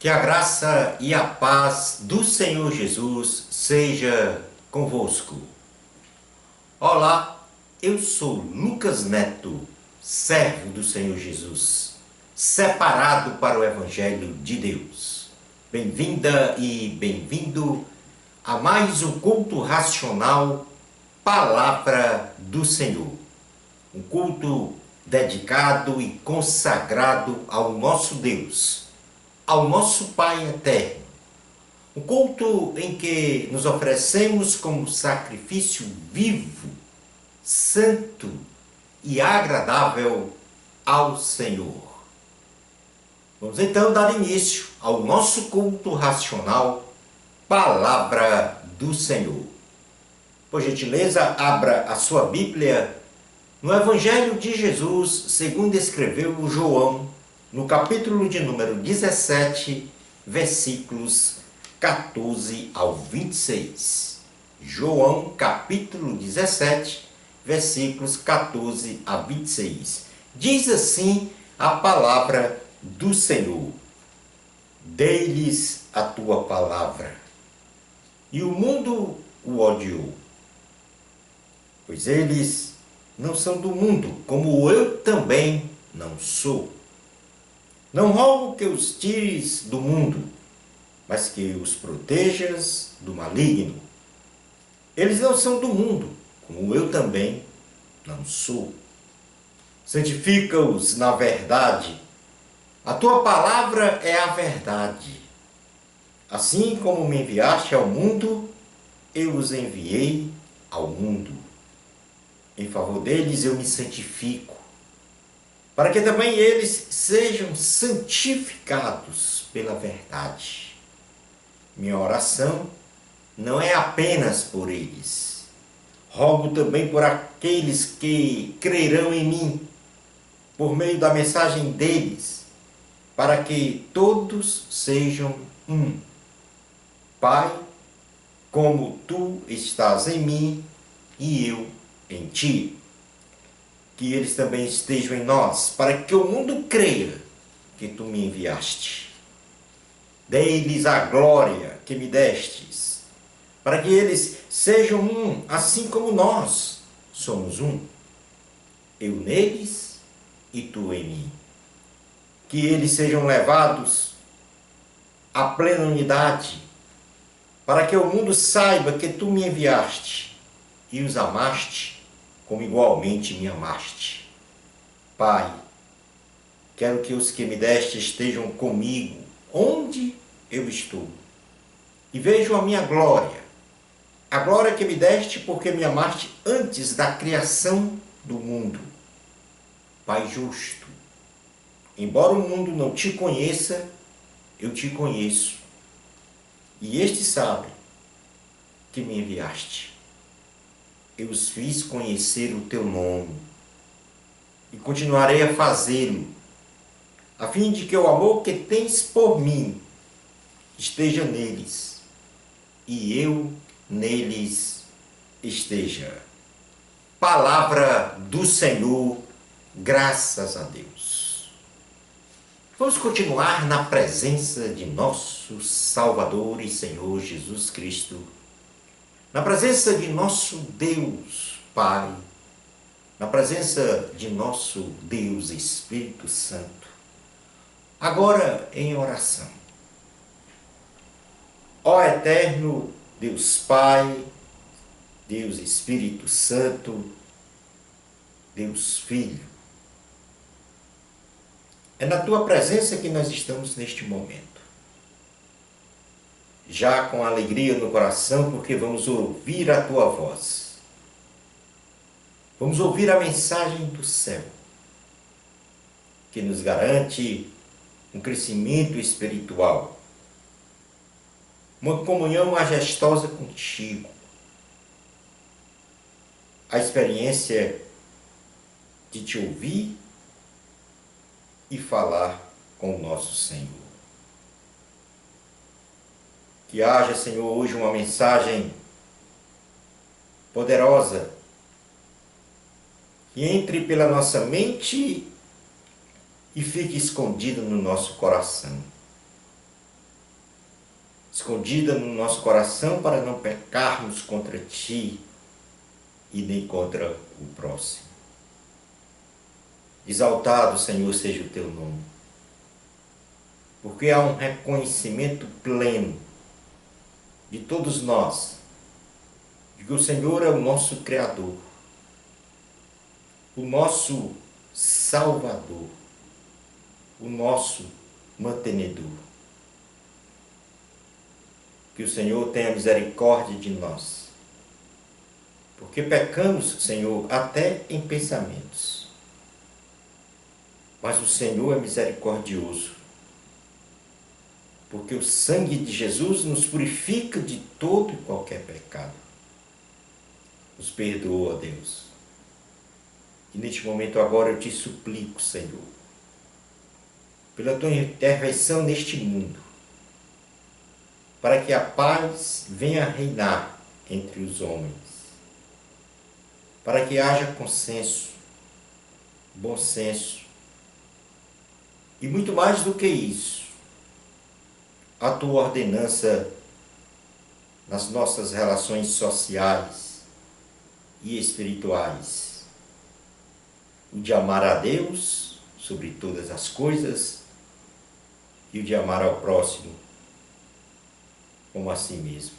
Que a graça e a paz do Senhor Jesus seja convosco. Olá, eu sou Lucas Neto, servo do Senhor Jesus, separado para o Evangelho de Deus. Bem-vinda e bem-vindo a mais um culto racional, Palavra do Senhor. Um culto dedicado e consagrado ao nosso Deus, ao nosso Pai eterno. Um culto em que nos oferecemos como sacrifício vivo, santo e agradável ao Senhor. Vamos então dar início ao nosso culto racional, Palavra do Senhor. Por gentileza, abra a sua Bíblia no Evangelho de Jesus, segundo escreveu João, no capítulo de número 17, versículos 14 ao 26. João, capítulo 17, versículos 14 a 26. Diz assim a palavra do Senhor: Dei-lhes a tua palavra, e o mundo o odiou, pois eles não são do mundo, como eu também não sou. Não rogo que os tires do mundo, mas que os protejas do maligno. Eles não são do mundo, como eu também não sou. Santifica-os na verdade. A tua palavra é a verdade. Assim como me enviaste ao mundo, eu os enviei ao mundo. Em favor deles eu me santifico, para que também eles sejam santificados pela verdade. Minha oração não é apenas por eles. Rogo também por aqueles que crerão em mim, por meio da mensagem deles, para que todos sejam um. Pai, como tu estás em mim e eu em ti, que eles também estejam em nós, para que o mundo creia que tu me enviaste. Dei-lhes a glória que me destes, para que eles sejam um, assim como nós somos um. Eu neles e tu em mim. Que eles sejam levados à plena unidade, para que o mundo saiba que tu me enviaste e os amaste como igualmente me amaste. Pai, quero que os que me deste estejam comigo, onde eu estou, e vejam a minha glória, a glória que me deste porque me amaste antes da criação do mundo. Pai justo, embora o mundo não te conheça, eu te conheço, e este sabe que me enviaste. Eu os fiz conhecer o teu nome e continuarei a fazê-lo, a fim de que o amor que tens por mim esteja neles e eu neles esteja. Palavra do Senhor, graças a Deus. Vamos continuar na presença de nosso Salvador e Senhor Jesus Cristo, na presença de nosso Deus Pai, na presença de nosso Deus Espírito Santo, agora em oração. Ó eterno Deus Pai, Deus Espírito Santo, Deus Filho, é na tua presença que nós estamos neste momento. Já com alegria no coração, porque vamos ouvir a tua voz. Vamos ouvir a mensagem do céu, que nos garante um crescimento espiritual, uma comunhão majestosa contigo, a experiência de te ouvir e falar com o nosso Senhor. Que haja, Senhor, hoje uma mensagem poderosa, que entre pela nossa mente e fique escondida no nosso coração. escondida no nosso coração para não pecarmos contra Ti e nem contra o próximo. Exaltado, Senhor, seja o Teu nome, porque há um reconhecimento pleno de todos nós, de que o Senhor é o nosso Criador, o nosso Salvador, o nosso mantenedor. Que o Senhor tenha misericórdia de nós, porque pecamos, Senhor, até em pensamentos. Mas o Senhor é misericordioso, porque o sangue de Jesus nos purifica de todo e qualquer pecado. Nos perdoa, Deus. E neste momento agora eu te suplico, Senhor, pela tua intervenção neste mundo, para que a paz venha a reinar entre os homens, para que haja consenso, bom senso, e muito mais do que isso, a tua ordenança nas nossas relações sociais e espirituais, o de amar a Deus sobre todas as coisas e o de amar ao próximo como a si mesmo.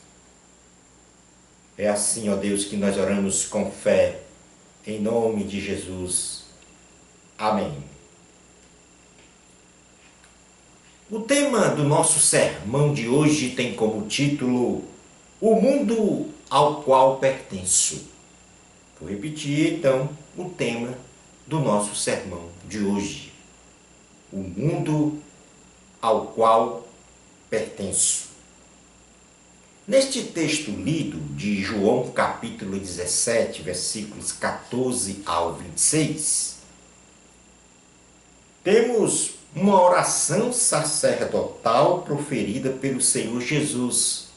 É assim, ó Deus, que nós oramos com fé, em nome de Jesus. Amém. O tema do nosso sermão de hoje tem como título O Mundo ao Qual Pertenço. Vou repetir então o tema do nosso sermão de hoje. O mundo ao qual pertenço. Neste texto lido de João capítulo 17, versículos 14 ao 26, temos uma oração sacerdotal proferida pelo Senhor Jesus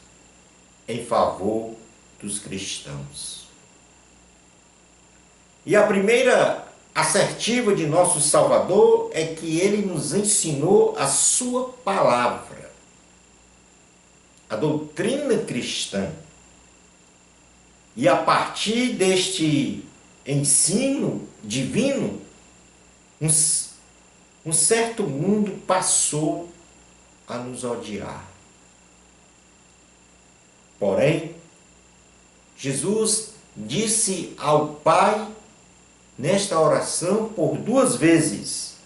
em favor dos cristãos. E a primeira assertiva de nosso Salvador é que ele nos ensinou a sua palavra, a doutrina cristã. E a partir deste ensino divino, um certo mundo passou a nos odiar. Porém, Jesus disse ao Pai, nesta oração, por 2 vezes,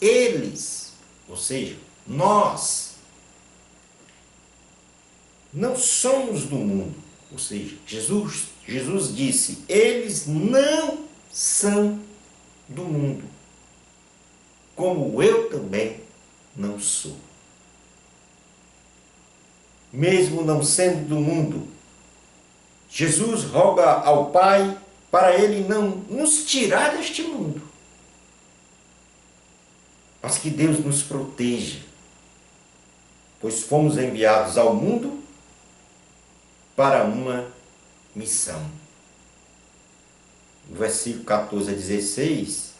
eles, ou seja, nós, não somos do mundo. Ou seja, Jesus disse, eles não são do mundo, como eu também não sou. Mesmo não sendo do mundo, Jesus roga ao Pai para Ele não nos tirar deste mundo, mas que Deus nos proteja, pois fomos enviados ao mundo para uma missão. No versículo 14 a 16,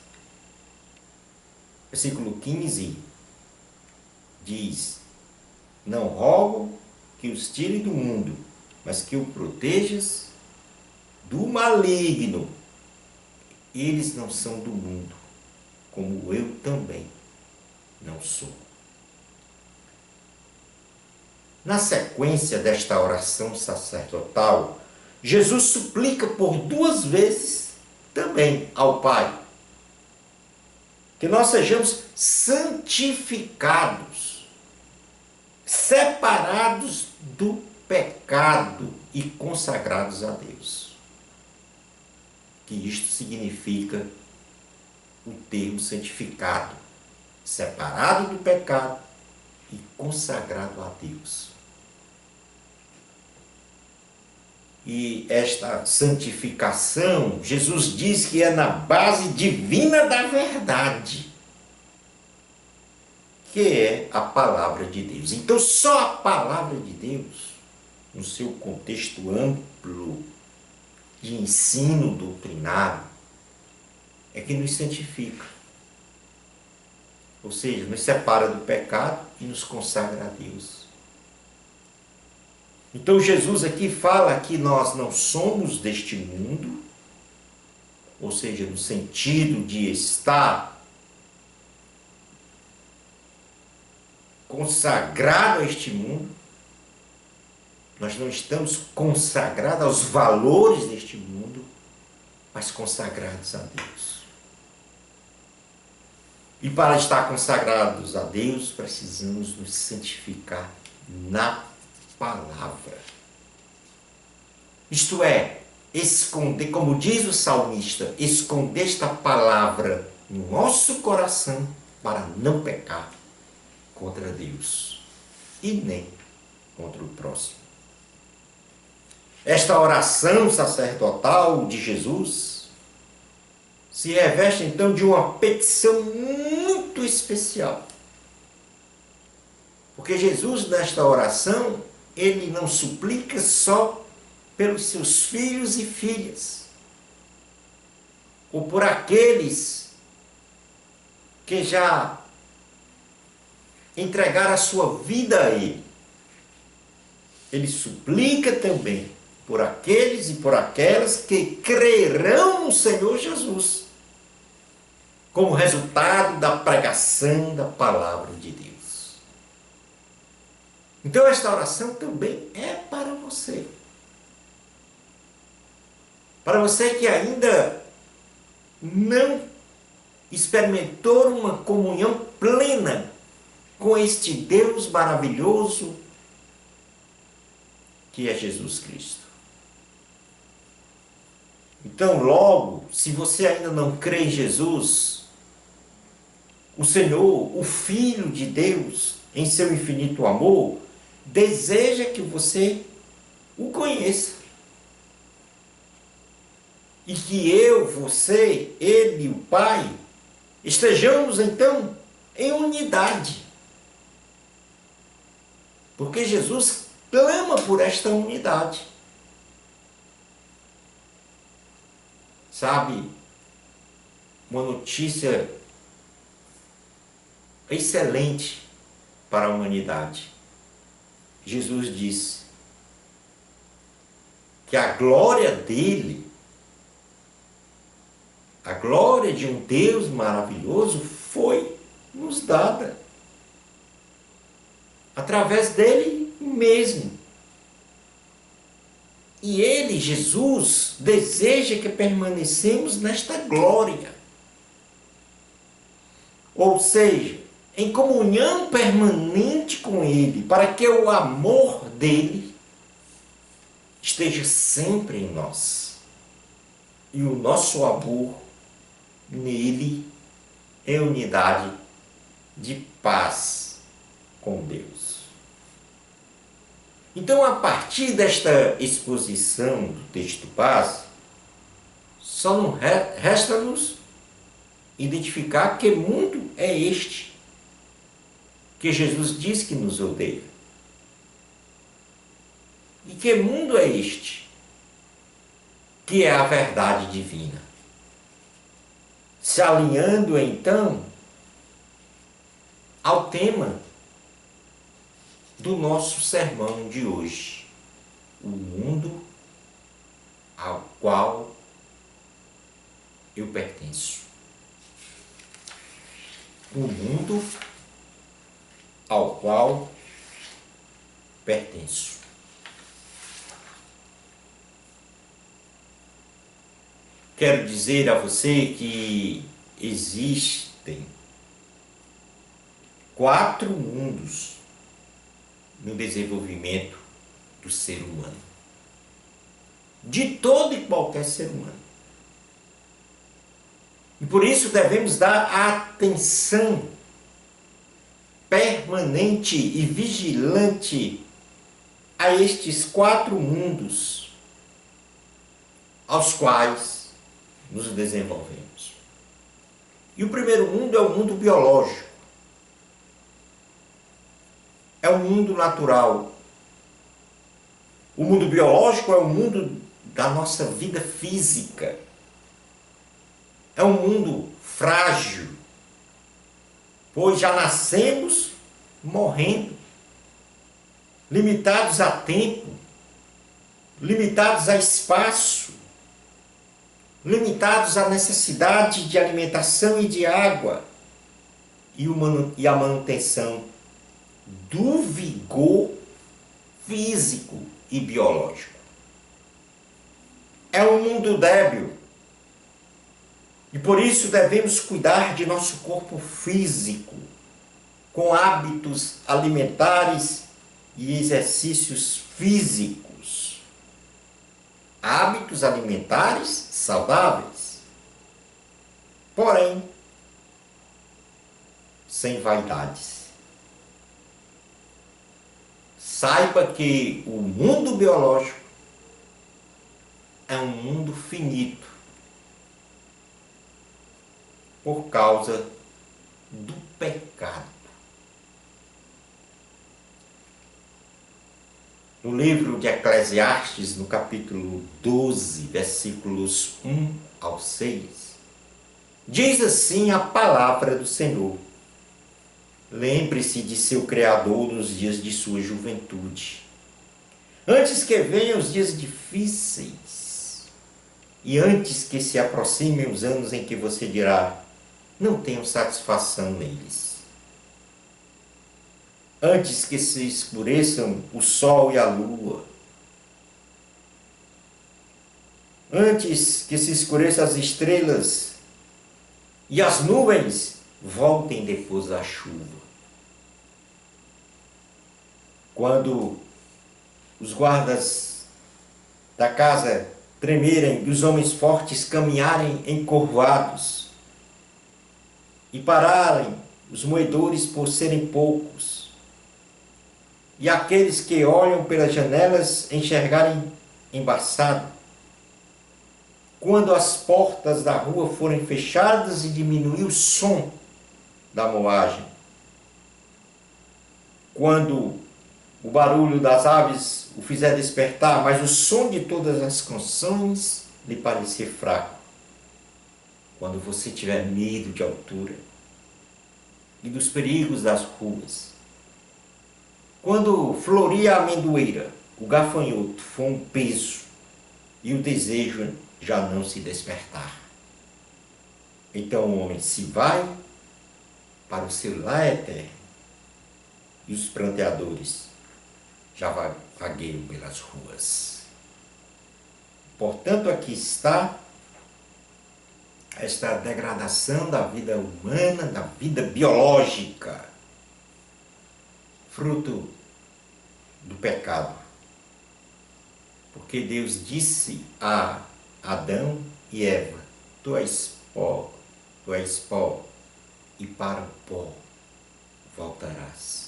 versículo 15, diz, não rogo que os tire do mundo, mas que o protejas do maligno. Eles não são do mundo, como eu também não sou. Na sequência desta oração sacerdotal, Jesus suplica por 2 vezes também ao Pai que nós sejamos santificados, separados do pecado e consagrados a Deus. Que isto significa o termo santificado, separado do pecado e consagrado a Deus. E esta santificação, Jesus diz que é na base divina da verdade, que é a palavra de Deus. Então, só a palavra de Deus, no seu contexto amplo de ensino doutrinário, é que nos santifica. Ou seja, nos separa do pecado e nos consagra a Deus. Então Jesus aqui fala que nós não somos deste mundo, ou seja, no sentido de estar consagrado a este mundo. Nós não estamos consagrados aos valores deste mundo, mas consagrados a Deus. E para estar consagrados a Deus, precisamos nos santificar na palavra. Isto é, esconder, como diz o salmista, esconder esta palavra no nosso coração para não pecar contra Deus e nem contra o próximo. Esta oração sacerdotal de Jesus se reveste então de uma petição muito especial. Porque Jesus, nesta oração, ele não suplica só pelos seus filhos e filhas, ou por aqueles que já entregaram a sua vida a Ele. Ele suplica também por aqueles e por aquelas que crerão no Senhor Jesus, como resultado da pregação da palavra de Deus. Então esta oração também é para você. Para você que ainda não experimentou uma comunhão plena com este Deus maravilhoso que é Jesus Cristo. Então, logo, se você ainda não crê em Jesus, o Senhor, o Filho de Deus, em seu infinito amor, deseja que você o conheça. E que eu, você, ele e o Pai estejamos então em unidade. Porque Jesus clama por esta unidade. Sabe, uma notícia excelente para a humanidade. Jesus disse que a glória dele, a glória de um Deus maravilhoso foi nos dada através dele mesmo. E ele, Jesus, deseja que permanecemos nesta glória. Ou seja, em comunhão permanente com ele, para que o amor dele esteja sempre em nós. E o nosso amor nele é unidade de paz com Deus. Então, a partir desta exposição do texto base, só não resta-nos identificar que mundo é este que Jesus diz que nos odeia. E que mundo é este que é a verdade divina? Se alinhando, então, ao tema do nosso sermão de hoje, o mundo ao qual eu pertenço. O mundo ao qual pertenço. Quero dizer a você que existem 4 mundos no desenvolvimento do ser humano. De todo e qualquer ser humano. E por isso devemos dar atenção permanente e vigilante a estes 4 mundos aos quais nos desenvolvemos. E o primeiro mundo é o mundo biológico. É o mundo natural. O mundo biológico é o mundo da nossa vida física. É um mundo frágil, pois já nascemos morrendo, limitados a tempo limitados a espaço, limitados à necessidade de alimentação e de água e a manutenção do vigor físico e biológico. É um mundo débil e por isso devemos cuidar de nosso corpo físico com hábitos alimentares e exercícios físicos. Hábitos alimentares saudáveis, porém, sem vaidades. Saiba que o mundo biológico é um mundo finito por causa do pecado. No livro de Eclesiastes, no capítulo 12, versículos 1 ao 6, diz assim a palavra do Senhor: lembre-se de seu Criador nos dias de sua juventude, antes que venham os dias difíceis, e antes que se aproximem os anos em que você dirá, não tenho satisfação neles. Antes que se escureçam o sol e a lua, antes que se escureçam as estrelas e as nuvens voltem depois da chuva. Quando os guardas da casa tremerem e os homens fortes caminharem encurvados e pararem os moedores por serem poucos, e aqueles que olham pelas janelas enxergarem embaçado, quando as portas da rua forem fechadas e diminuir o som da moagem, quando o barulho das aves o fizer despertar, mas o som de todas as canções lhe parecer fraco, quando você tiver medo de altura e dos perigos das ruas, quando florir a amendoeira, o gafanhoto for um peso e o desejo já não se despertar, então o homem se vai para o seu lar eterno e os pranteadores já vagueiam pelas ruas. Portanto, aqui está esta degradação da vida humana, da vida biológica, fruto do pecado. Porque Deus disse a Adão e Eva: tu és pó, e para o pó voltarás.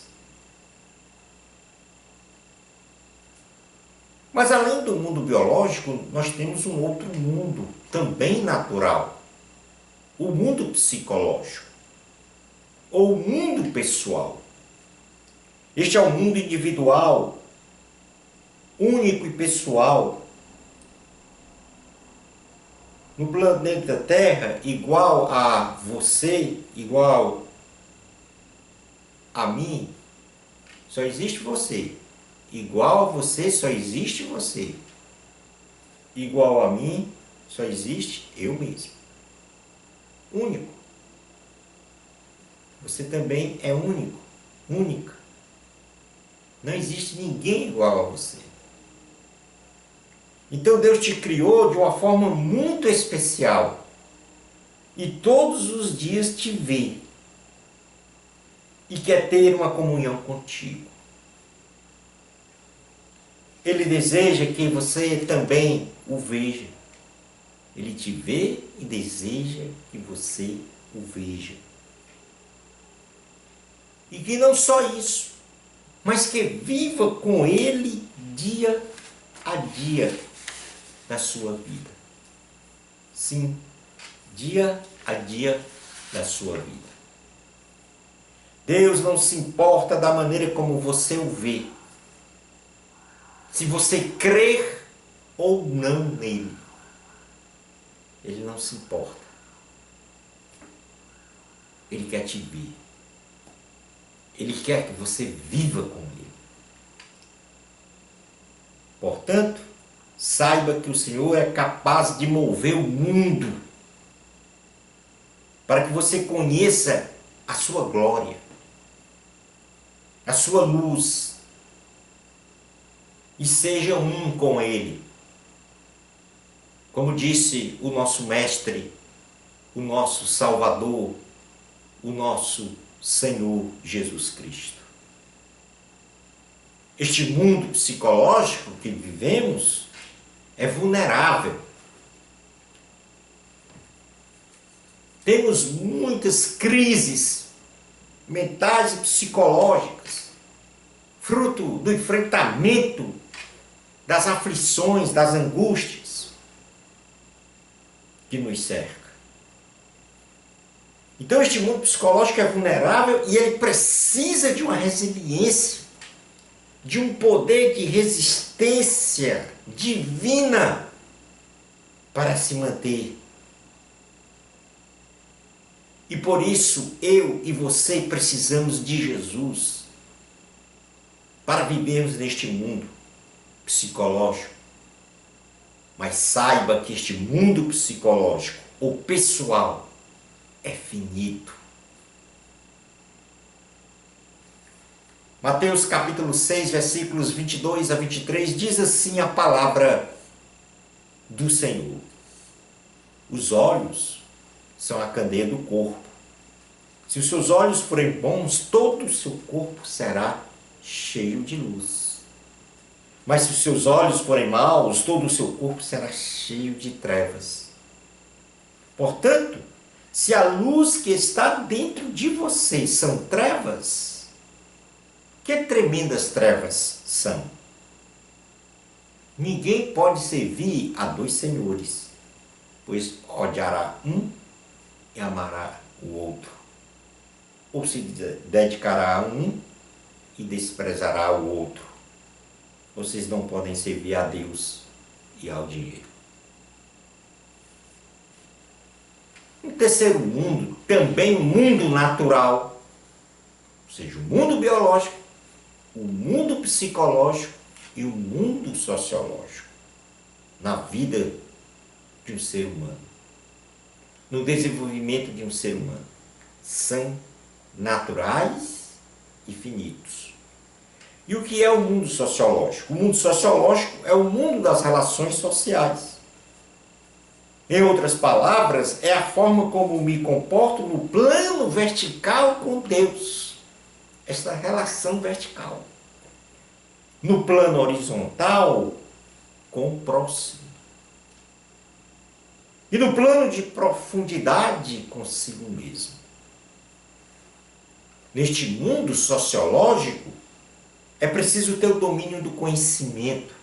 Mas além do mundo biológico, nós temos um outro mundo, também natural. O mundo psicológico, ou o mundo pessoal. Este é o mundo individual, único e pessoal. No planeta Terra, igual a você, igual a mim, só existe você. Igual a você, só existe você. Igual a mim, só existe eu mesmo. Único. Você também é único, única. Não existe ninguém igual a você. Então Deus te criou de uma forma muito especial. E todos os dias te vê. E quer ter uma comunhão contigo. Ele deseja que você também o veja. Ele te vê e deseja que você o veja. E que não só isso, mas que viva com ele dia a dia da sua vida. Sim, dia a dia da sua vida. Deus não se importa da maneira como você o vê. Se você crer ou não nele. Ele não se importa. Ele quer te ver. Ele quer que você viva com ele. Portanto, Saiba que o Senhor é capaz de mover o mundo para que você conheça a sua glória, a sua luz e seja um com Ele. Como disse o nosso Mestre, o nosso Salvador, o nosso Senhor Jesus Cristo. Este mundo psicológico que vivemos é vulnerável. Temos muitas crises mentais e psicológicas, fruto do enfrentamento das aflições, das angústias que nos cercam. Então este mundo psicológico é vulnerável e ele precisa de uma resiliência, de um poder de resistência divina para se manter. E por isso eu e você precisamos de Jesus para vivermos neste mundo psicológico. Mas saiba que este mundo psicológico ou pessoal é finito. Mateus capítulo 6, versículos 22 a 23, diz assim a palavra do Senhor. Os olhos são a candeia do corpo. Se os seus olhos forem bons, todo o seu corpo será cheio de luz. Mas se os seus olhos forem maus, todo o seu corpo será cheio de trevas. Portanto, se a luz que está dentro de você são trevas, que tremendas trevas são? Ninguém pode servir a dois senhores, pois odiará um e amará o outro, ou se dedicará a um e desprezará o outro. Vocês não podem servir a Deus e ao dinheiro. O terceiro mundo, também o mundo natural, ou seja, o mundo biológico, o mundo psicológico e o mundo sociológico, na vida de um ser humano, no desenvolvimento de um ser humano, são naturais e finitos. E o que é o mundo sociológico? O mundo sociológico é o mundo das relações sociais. Em outras palavras, é a forma como me comporto no plano vertical com Deus. Esta relação vertical. No plano horizontal, com o próximo. E no plano de profundidade, consigo mesmo. Neste mundo sociológico, é preciso ter o domínio do conhecimento,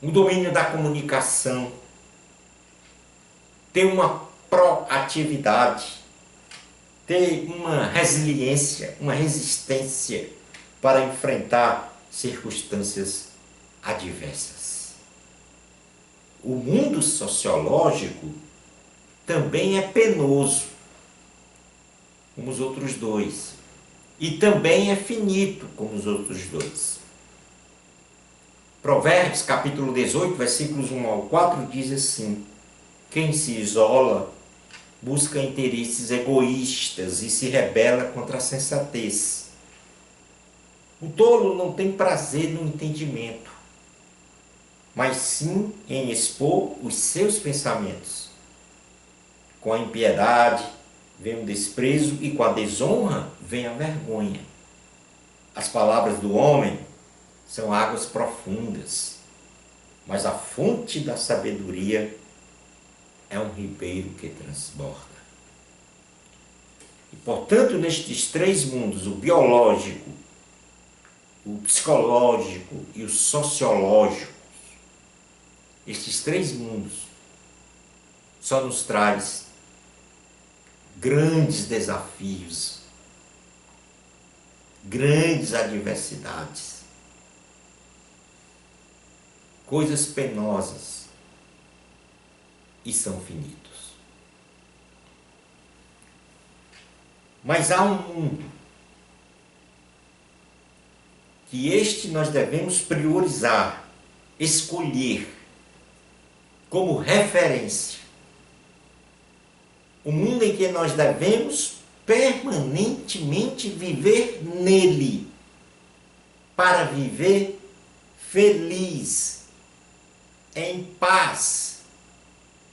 o domínio da comunicação, ter uma proatividade, ter uma resiliência, uma resistência para enfrentar circunstâncias adversas. O mundo sociológico também é penoso, como os outros dois, e também é finito, como os outros dois. Provérbios, capítulo 18, versículos 1 ao 4, diz assim: quem se isola busca interesses egoístas e se rebela contra a sensatez. O tolo não tem prazer no entendimento, mas sim em expor os seus pensamentos. Com a impiedade vem o desprezo e com a desonra vem a vergonha. As palavras do homem são águas profundas, mas a fonte da sabedoria é um ribeiro que transborda. E, portanto, nestes três mundos, o biológico, o psicológico e o sociológico, estes três mundos só nos traz grandes desafios, grandes adversidades, coisas penosas e são finitos. Mas há um mundo que nós devemos priorizar. escolher como referência o mundo em que nós devemos permanentemente viver nele, para viver feliz, em paz,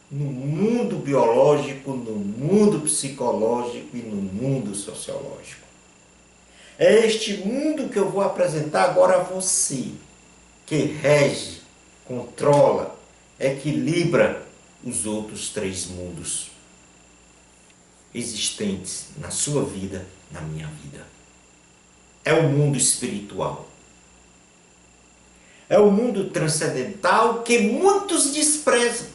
no mundo biológico, no mundo psicológico e no mundo sociológico. É este mundo que eu vou apresentar agora a você, que rege, controla, equilibra os outros três mundos existentes na sua vida, na minha vida. É o mundo espiritual. É o mundo transcendental que muitos desprezam.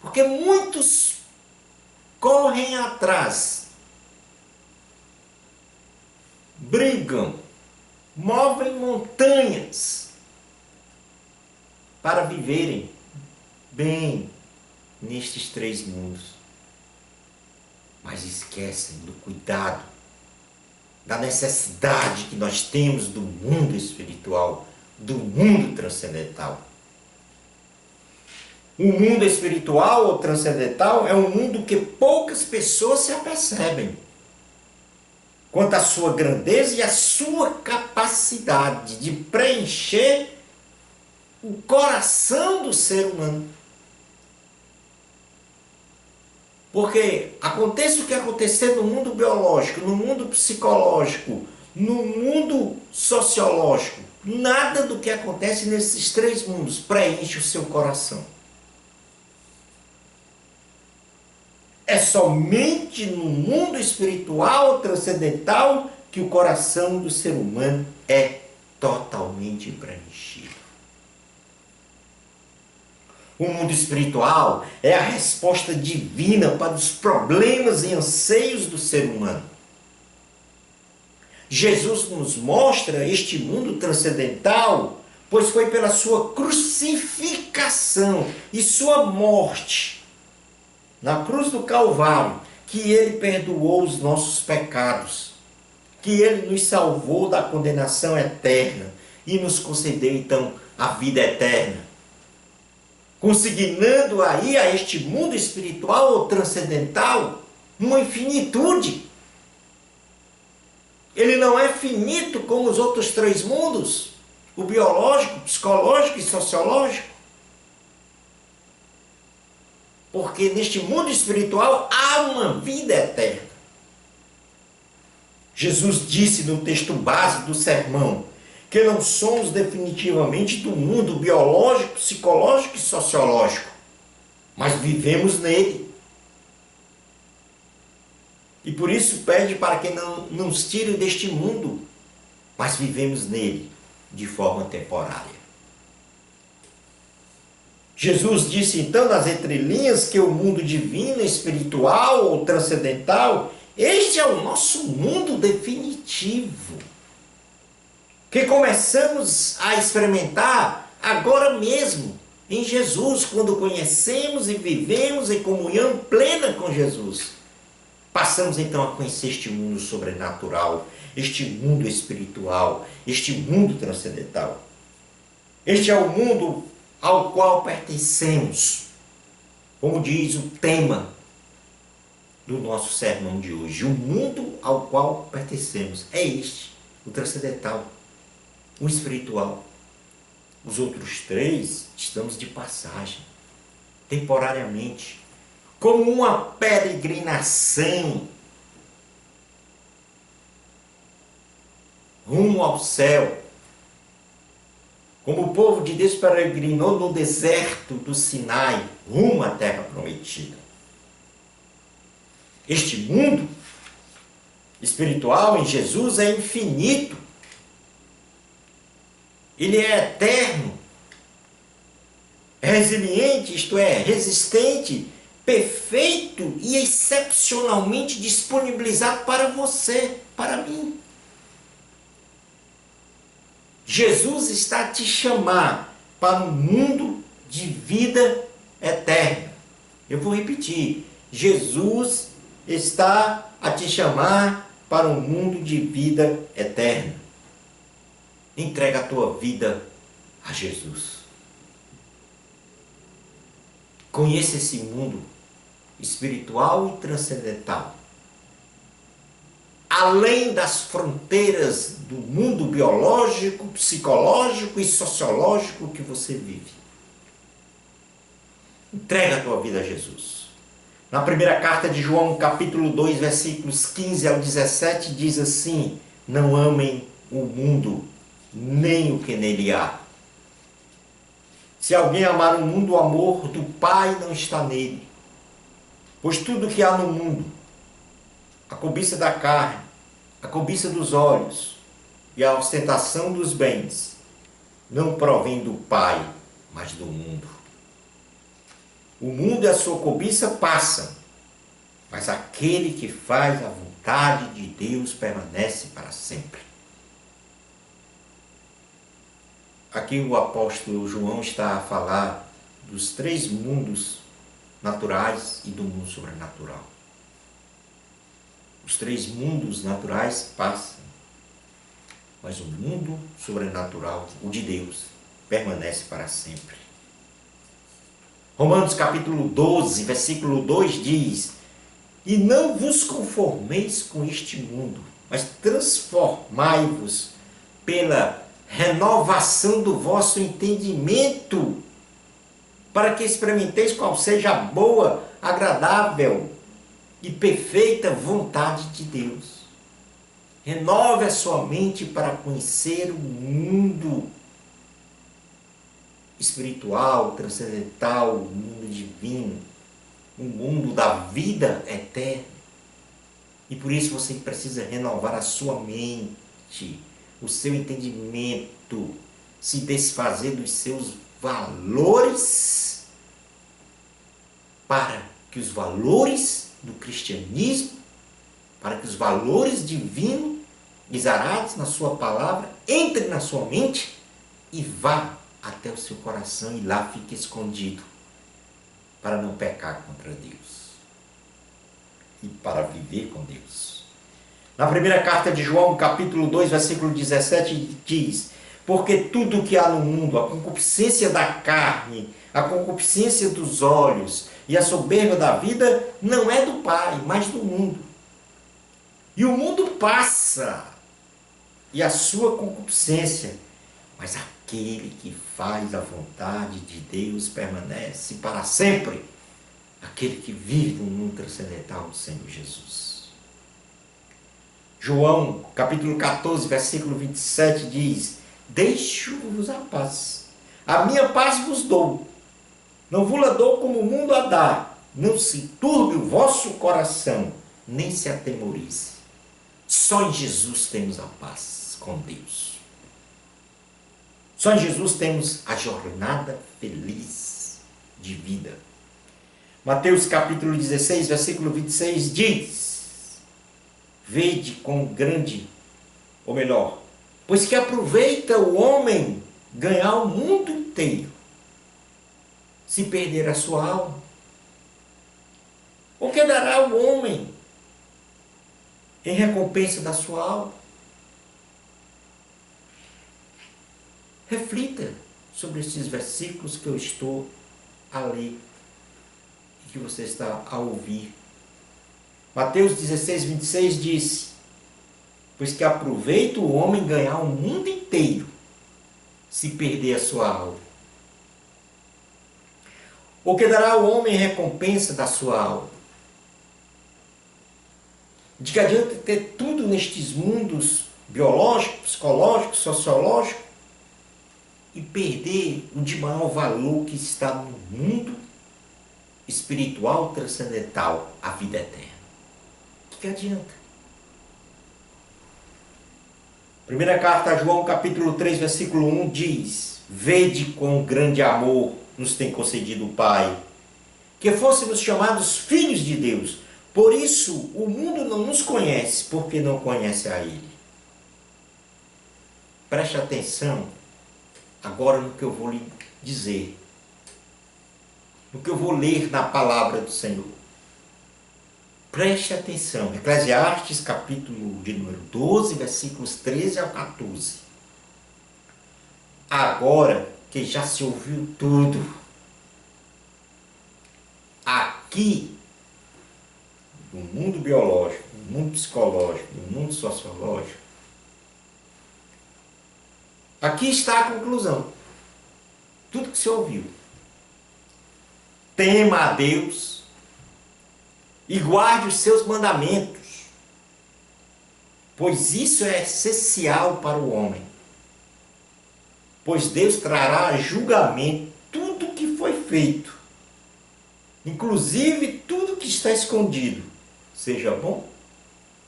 Porque muitos correm atrás, brigam, movem montanhas para viverem bem nestes três mundos. Mas esquecem do cuidado, da necessidade que nós temos do mundo espiritual, do mundo transcendental. O mundo espiritual ou transcendental é um mundo que poucas pessoas se apercebem quanto à sua grandeza e à sua capacidade de preencher o coração do ser humano. Porque aconteça o que acontecer no mundo biológico, no mundo psicológico, no mundo sociológico, nada do que acontece nesses três mundos preenche o seu coração. É somente no mundo espiritual, transcendental, que o coração do ser humano é totalmente preenchido. O mundo espiritual é a resposta divina para os problemas e anseios do ser humano. Jesus nos mostra este mundo transcendental, pois foi pela sua crucificação e sua morte na cruz do Calvário que ele perdoou os nossos pecados, que ele nos salvou da condenação eterna e nos concedeu então a vida eterna, consignando aí a este mundo espiritual ou transcendental uma infinitude. Ele não é finito como os outros três mundos, o biológico, psicológico e sociológico. Porque neste mundo espiritual há uma vida eterna. Jesus disse no texto base do sermão que não somos definitivamente do mundo biológico, psicológico e sociológico, mas vivemos nele. E por isso pede para que não nos tire deste mundo, mas vivemos nele de forma temporária. Jesus disse então nas entrelinhas que o mundo divino, espiritual ou transcendental, este é o nosso mundo definitivo, que começamos a experimentar agora mesmo em Jesus, quando conhecemos e vivemos em comunhão plena com Jesus. Passamos então a conhecer este mundo sobrenatural, este mundo espiritual, este mundo transcendental. Este é o mundo ao qual pertencemos, como diz o tema do nosso sermão de hoje. O mundo ao qual pertencemos é este, o transcendental, o espiritual. Os outros três estamos de passagem, temporariamente, como uma peregrinação rumo ao céu. Como o povo de Deus peregrinou no deserto do Sinai, rumo à terra prometida. Este mundo espiritual em Jesus é infinito. Ele é eterno, é resiliente, isto é, resistente, perfeito e excepcionalmente disponibilizado para você, para mim. Jesus está a te chamar para um mundo de vida eterna. Eu vou repetir. Jesus está a te chamar para um mundo de vida eterna. Entrega a tua vida a Jesus. Conheça esse mundo espiritual e transcendental, além das fronteiras do mundo biológico, psicológico e sociológico que você vive. Entrega a tua vida a Jesus. Na primeira carta de João, capítulo 2, versículos 15 ao 17, diz assim: não amem o mundo, nem o que nele há. Se alguém amar o mundo, o amor do Pai não está nele. Pois tudo que há no mundo, a cobiça da carne, a cobiça dos olhos e a ostentação dos bens, não provém do Pai, mas do mundo. O mundo e a sua cobiça passam, mas aquele que faz a vontade de Deus permanece para sempre. Aqui o apóstolo João está a falar dos três mundos naturais e do mundo sobrenatural. Os três mundos naturais passam, mas o mundo sobrenatural, o de Deus, permanece para sempre. Romanos capítulo 12, versículo 2 diz: e não vos conformeis com este mundo, mas transformai-vos pela renovação do vosso entendimento, para que experimenteis qual seja a boa, agradável e perfeita vontade de Deus. Renove a sua mente para conhecer o mundo espiritual, transcendental, o mundo divino, o mundo da vida eterna. E por isso você precisa renovar a sua mente, o seu entendimento, se desfazer dos seus valores, para que os valores do cristianismo, para que os valores divinos, exarados na sua palavra, entrem na sua mente e vá até o seu coração e lá fique escondido, para não pecar contra Deus e para viver com Deus. Na primeira carta de João, capítulo 2, versículo 17, diz: porque tudo que há no mundo, a concupiscência da carne, a concupiscência dos olhos e a soberba da vida, não é do Pai, mas do mundo. E o mundo passa, e a sua concupiscência, mas aquele que faz a vontade de Deus permanece para sempre. Aquele que vive no mundo transcendental do Senhor Jesus. João, capítulo 14, versículo 27 diz: deixo-vos a paz. A minha paz vos dou. Não vos la dou como o mundo a dá. Não se turbe o vosso coração, nem se atemorize. Só em Jesus temos a paz com Deus. Só em Jesus temos a jornada feliz de vida. Mateus capítulo 16, versículo 26 diz: vede quão grande, ou melhor, pois que aproveita o homem ganhar o mundo inteiro, se perder a sua alma? O que dará o homem em recompensa da sua alma? Reflita sobre esses versículos que eu estou a ler e que você está a ouvir. Mateus 16, 26 diz: pois que aproveita o homem ganhar o mundo inteiro, se perder a sua alma. O que dará o homem em recompensa da sua alma? De que adianta ter tudo nestes mundos biológico, psicológico, sociológico, e perder o de maior valor que está no mundo espiritual transcendental, a vida eterna? De que adianta? Primeira carta a João, capítulo 3, versículo 1 diz: vede quão grande amor nos tem concedido o Pai, que fôssemos chamados filhos de Deus. Por isso o mundo não nos conhece, porque não conhece a Ele. Preste atenção agora no que eu vou lhe dizer, no que eu vou ler na palavra do Senhor. Preste atenção. Eclesiastes, capítulo de número 12, versículos 13 ao 14. agora que já se ouviu tudo, aqui, no mundo biológico, no mundo psicológico, no mundo sociológico, aqui está a conclusão. Tudo que se ouviu. Tema a Deus e guarde os seus mandamentos, pois isso é essencial para o homem. Pois Deus trará a julgamento tudo que foi feito, inclusive tudo que está escondido, seja bom,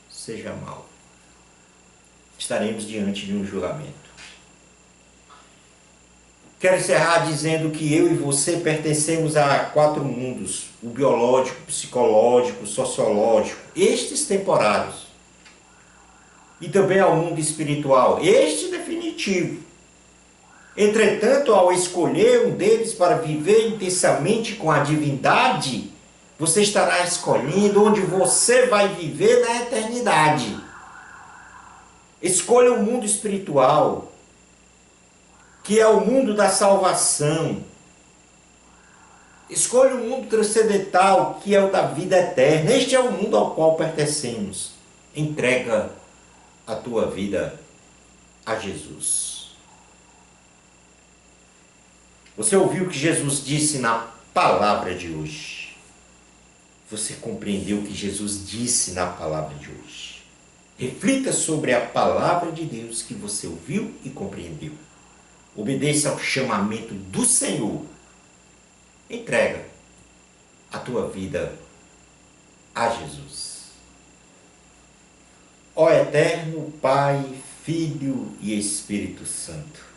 seja mal. Estaremos diante de um julgamento. Quero encerrar dizendo que eu e você pertencemos a 4 mundos: o biológico, o psicológico, o sociológico, estes temporários, e também ao mundo espiritual, este definitivo. Entretanto, ao escolher um deles para viver intensamente com a divindade, você estará escolhendo onde você vai viver na eternidade. Escolha o mundo espiritual, que é o mundo da salvação. Escolha o mundo transcendental, que é o da vida eterna. Este é o mundo ao qual pertencemos. Entrega a tua vida a Jesus. Você ouviu o que Jesus disse na palavra de hoje? Você compreendeu o que Jesus disse na palavra de hoje? Reflita sobre a palavra de Deus que você ouviu e compreendeu. Obedeça ao chamamento do Senhor. Entrega a tua vida a Jesus. Ó eterno Pai, Filho e Espírito Santo,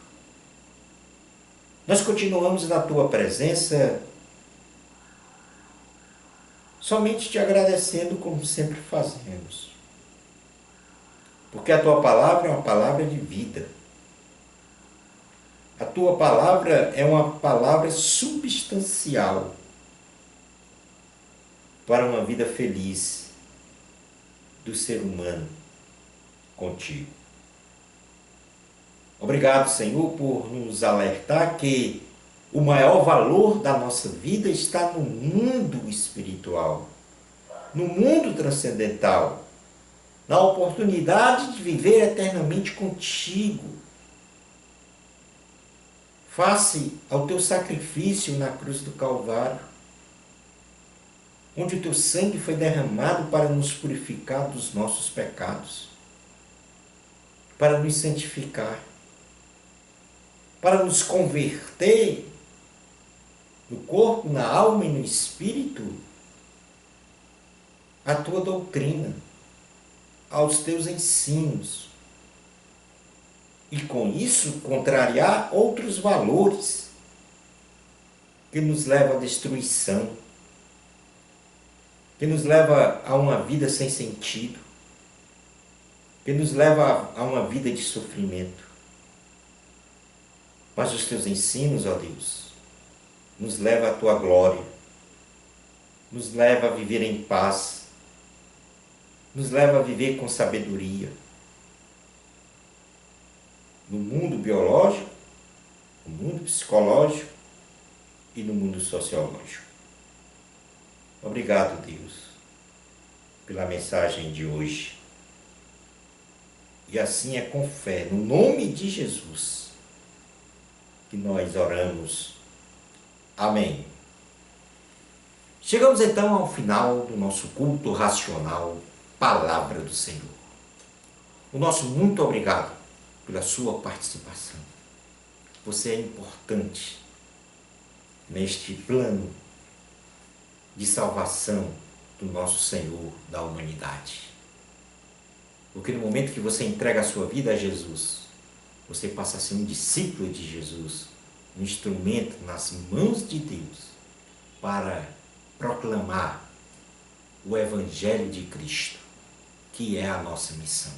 nós continuamos na tua presença, somente te agradecendo como sempre fazemos. Porque a tua palavra é uma palavra de vida. A tua palavra é uma palavra substancial para uma vida feliz do ser humano contigo. Obrigado, Senhor, por nos alertar que o maior valor da nossa vida está no mundo espiritual, no mundo transcendental, na oportunidade de viver eternamente contigo, face ao teu sacrifício na cruz do Calvário, onde o teu sangue foi derramado para nos purificar dos nossos pecados, para nos santificar, para nos converter no corpo, na alma e no espírito à tua doutrina, aos teus ensinos, e com isso contrariar outros valores que nos levam à destruição, que nos leva a uma vida sem sentido, que nos leva a uma vida de sofrimento. Mas os teus ensinos, ó Deus, nos leva à tua glória, nos leva a viver em paz, nos leva a viver com sabedoria. No mundo biológico, no mundo psicológico e no mundo sociológico. Obrigado, Deus, pela mensagem de hoje. E assim é com fé, no nome de Jesus, que nós oramos. Amém. Chegamos então ao final do nosso culto racional, Palavra do Senhor. O nosso muito obrigado pela sua participação. Você é importante neste plano de salvação do nosso Senhor, da humanidade. Porque no momento que você entrega a sua vida a Jesus, você passa a ser um discípulo de Jesus, um instrumento nas mãos de Deus para proclamar o Evangelho de Cristo, que é a nossa missão.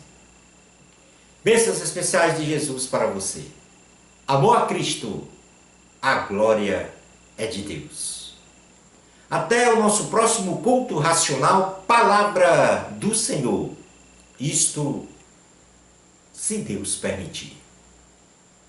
Bênçãos especiais de Jesus para você. Amor a Cristo, a glória é de Deus. Até o nosso próximo culto racional, Palavra do Senhor. Isto, se Deus permitir.